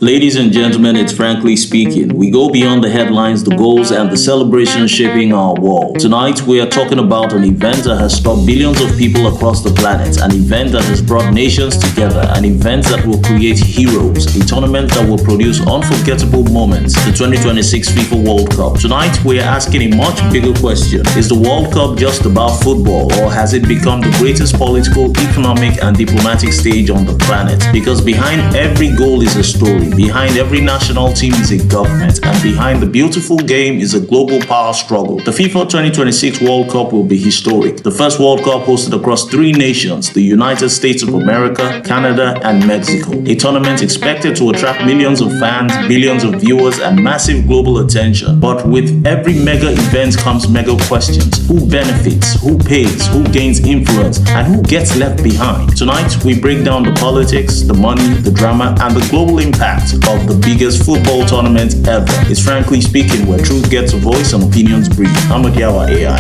Ladies and gentlemen, it's Frankly Speaking. We go beyond the headlines, the goals, and the celebrations shaping our world. Tonight, we are talking about an event that has stopped billions of people across the planet, an event that has brought nations together, an event that will create heroes, a tournament that will produce unforgettable moments, the 2026 FIFA World Cup. Tonight, we are asking a much bigger question. Is the World Cup just about football, or has it become the greatest political, economic, and diplomatic stage on the planet? Because behind every goal is a story. Behind every national team is a government, and behind the beautiful game is a global power struggle. The FIFA 2026 World Cup will be historic. The first World Cup hosted across three nations, the United States of America, Canada, and Mexico. A tournament expected to attract millions of fans, billions of viewers, and massive global attention. But with every mega event comes mega questions. Who benefits? Who pays? Who gains influence? And who gets left behind? Tonight, we break down the politics, the money, the drama, and the global impact of the biggest football tournament ever. It's Frankly Speaking, where truth gets a voice and opinions breathe. I'm Odiawa AI.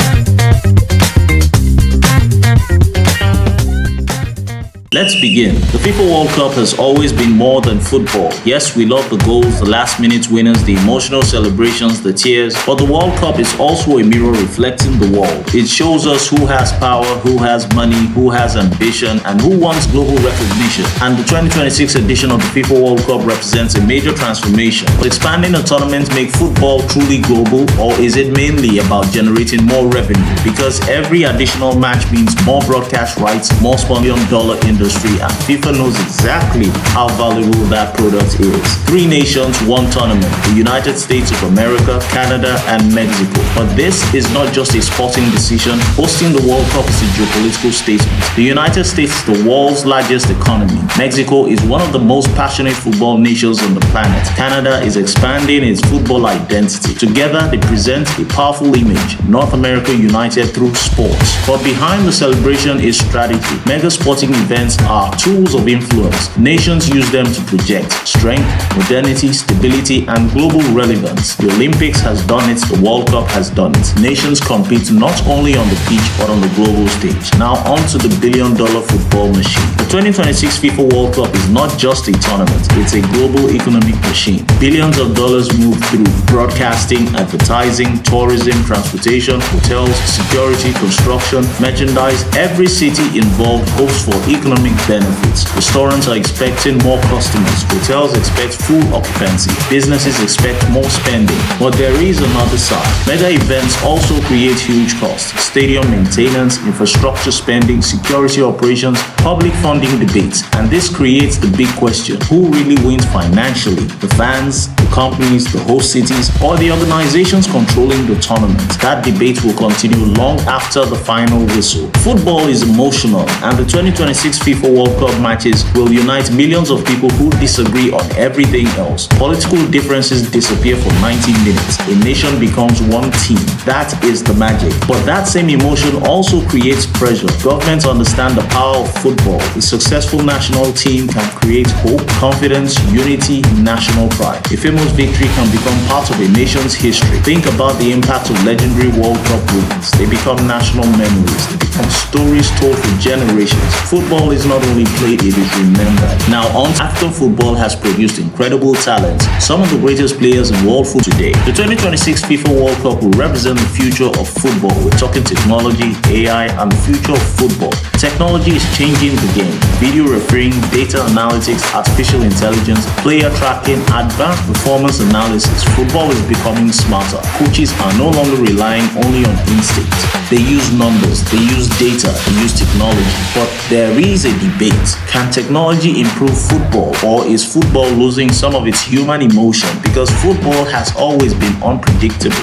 Let's begin. The FIFA World Cup has always been more than football. Yes, we love the goals, the last-minute winners, the emotional celebrations, the tears, but the World Cup is also a mirror reflecting the world. It shows us who has power, who has money, who has ambition, and who wants global recognition. And the 2026 edition of the FIFA World Cup represents a major transformation. But expanding a tournament make football truly global, or is it mainly about generating more revenue? Because every additional match means more broadcast rights, more $1 industry, and FIFA knows exactly how valuable that product is. Three nations, one tournament, the United States of America, Canada, and Mexico. But this is not just a sporting decision. Hosting the World Cup is a geopolitical statement. The United States is the world's largest economy. Mexico is one of the most passionate football nations on the planet. Canada is expanding its football identity. Together, they present a powerful image. North America united through sports. But behind the celebration is strategy. Mega sporting events are tools of influence. Nations use them to project strength, modernity, stability, and global relevance. The Olympics has done it, the World Cup has done it. Nations compete not only on the pitch but on the global stage. Now on to the billion-dollar football machine. The 2026 FIFA World Cup is not just a tournament, it's a global economic machine. Billions of dollars move through broadcasting, advertising, tourism, transportation, hotels, security, construction, merchandise. Every city involved hopes for economic benefits. Restaurants are expecting more customers. Hotels expect full occupancy. Businesses expect more spending. But there is another side. Mega events also create huge costs. Stadium maintenance, infrastructure spending, security operations, public funding debates. And this creates the big question. Who really wins financially? The fans, the companies, the host cities, or the organizations controlling the tournament? That debate will continue long after the final whistle. Football is emotional, and the 2026 FIFA World Cup matches will unite millions of people who disagree on everything else. Political differences disappear for 90 minutes. A nation becomes one team. That is the magic. But that same emotion also creates pressure. Governments understand the power of football. A successful national team can create hope, confidence, unity, national pride. A famous victory can become part of a nation's history. Think about the impact of legendary World Cup wins. They become national memories. They become stories told for generations. Football is not only played, it is remembered. Now on, after football has produced incredible talent, some of the greatest players in world football today. The 2026 FIFA World Cup will represent the future of football. We're talking technology, AI, and the future of football. Technology is changing the game. Video refereeing, data analytics, artificial intelligence, player tracking, advanced performance analysis. Football is becoming smarter. Coaches are no longer relying only on instinct. They use numbers, they use data, they use technology. But there is a debate. Can technology improve football, or is football losing some of its human emotion? Because football has always been unpredictable.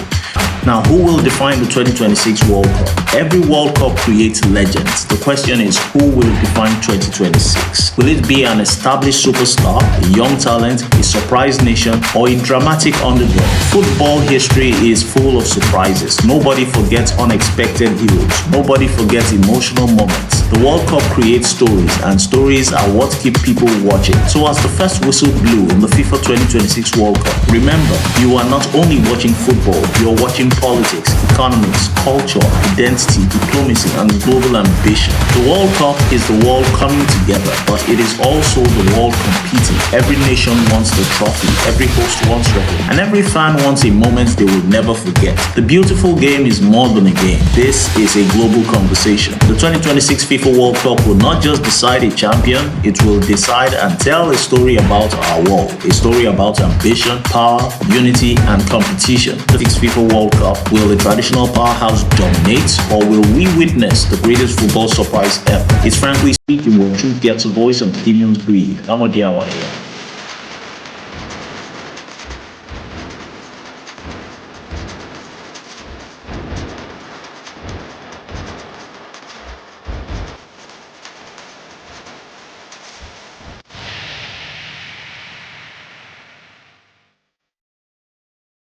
Now, who will define the 2026 World Cup? Every World Cup creates legends. The question is, who will define 2026? Will it be an established superstar, a young talent, a surprise nation, or a dramatic underdog? Football history is full of surprises. Nobody forgets unexpected heroes. Nobody forgets emotional moments. The World Cup creates stories, and stories are what keep people watching. So as the first whistle blew in the FIFA 2026 World Cup, remember, you are not only watching football, you are watching politics, economics, culture, identity, diplomacy, and global ambition. The World Cup is the world coming together, but it is also the world competing. Every nation wants the trophy, every host wants record, and every fan wants a moment they will never forget. The beautiful game is more than a game. This is a global conversation. The 2026 FIFA World Cup will not just decide a champion, it will decide and tell a story about our world, a story about ambition, power, unity, and competition. The next FIFA World Cup, will the traditional powerhouse dominate, or will we witness the greatest football surprise ever? It's frankly speaking where truth gets a voice and opinions breathe. I'm Odiawa AI.